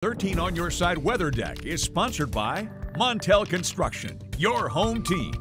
13 on Your Side Weather Deck is sponsored by Montel Construction, your home team.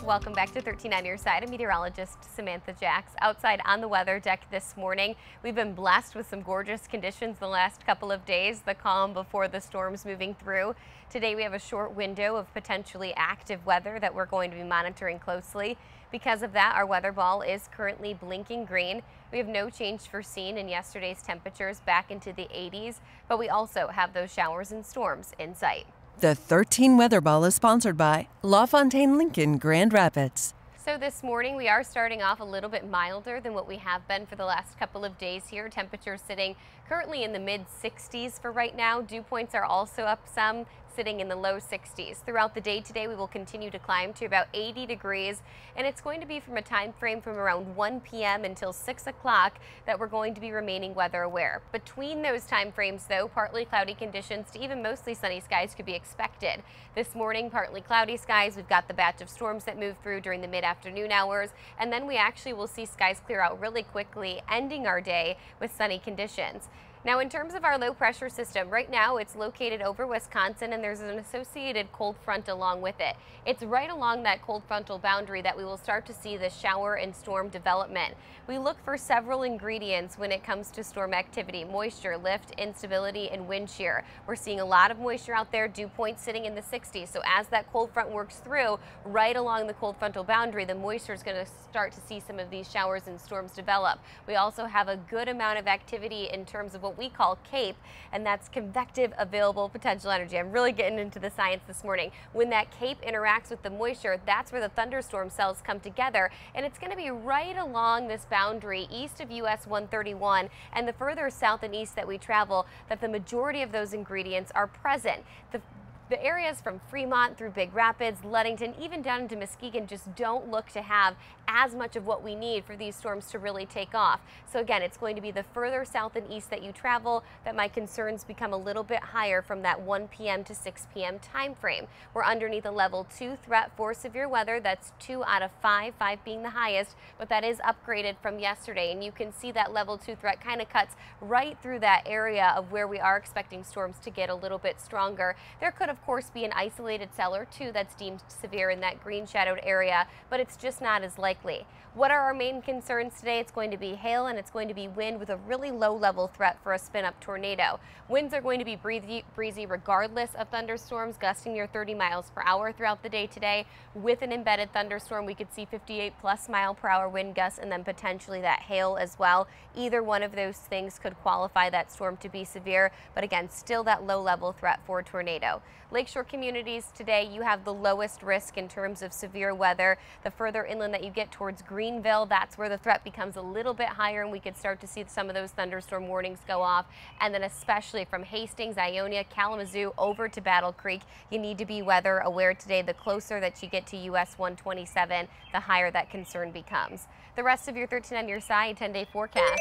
Welcome back to 13 on Your Side. I'm meteorologist Samantha Jacks. Outside on the weather deck this morning, we've been blessed with some gorgeous conditions the last couple of days, the calm before the storms moving through. Today we have a short window of potentially active weather that we're going to be monitoring closely. Because of that, our weather ball is currently blinking green. We have no change foreseen in yesterday's temperatures back into the 80s, but we also have those showers and storms in sight. The 13 Weather Ball is sponsored by LaFontaine Lincoln Grand Rapids. So this morning we are starting off a little bit milder than what we have been for the last couple of days here. Temperatures sitting currently in the mid 60s for right now. Dew points are also up some, sitting in the low 60s. Throughout the day today we will continue to climb to about 80 degrees, and it's going to be from a time frame from around 1 p.m. until 6 o'clock that we're going to be remaining weather aware. Between those time frames though, partly cloudy conditions to even mostly sunny skies could be expected. This morning, partly cloudy skies. We've got the batch of storms that move through during the mid-afternoon hours, and then we actually will see skies clear out really quickly, ending our day with sunny conditions. Now, in terms of our low pressure system, right now it's located over Wisconsin, and there's an associated cold front along with it. It's right along that cold frontal boundary that we will start to see the shower and storm development. We look for several ingredients when it comes to storm activity: moisture, lift, instability, and wind shear. We're seeing a lot of moisture out there, dew points sitting in the 60s. So as that cold front works through right along the cold frontal boundary, the moisture is going to start to see some of these showers and storms develop. We also have a good amount of activity in terms of what we call CAPE, and that's convective available potential energy. I'm really getting into the science this morning. When that CAPE interacts with the moisture, that's where the thunderstorm cells come together, and it's going to be right along this boundary east of US 131, and the further south and east that we travel, that the majority of those ingredients are present. The areas from Fremont through Big Rapids, Ludington, even down into Muskegon just don't look to have as much of what we need for these storms to really take off. So again, it's going to be the further south and east that you travel that my concerns become a little bit higher from that 1 p.m. to 6 p.m. time frame. We're underneath a level 2 threat for severe weather. That's 2 out of 5, 5 being the highest, but that is upgraded from yesterday. And you can see that level 2 threat kind of cuts right through that area of where we are expecting storms to get a little bit stronger. There could, of course, be an isolated cell or two that's deemed severe in that green shadowed area, but it's just not as likely. What are our main concerns today? It's going to be hail, and it's going to be wind with a really low level threat for a spin up tornado. Winds are going to be breezy regardless of thunderstorms, gusting near 30 miles per hour throughout the day today. With an embedded thunderstorm, we could see 58+ mile per hour wind gusts, and then potentially that hail as well. Either one of those things could qualify that storm to be severe, but again, still that low level threat for a tornado. Lakeshore communities today, you have the lowest risk in terms of severe weather. The further inland that you get towards Greenville, that's where the threat becomes a little bit higher, and we could start to see some of those thunderstorm warnings go off. And then especially from Hastings, Ionia, Kalamazoo over to Battle Creek, you need to be weather aware today. The closer that you get to US 127, the higher that concern becomes. The rest of your 13 on Your Side 10-day forecast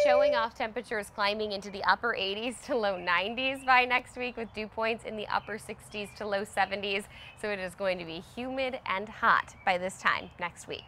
showing off temperatures climbing into the upper 80s to low 90s by next week, with dew points in the upper 60s to low 70s. So it is going to be humid and hot by this time next week.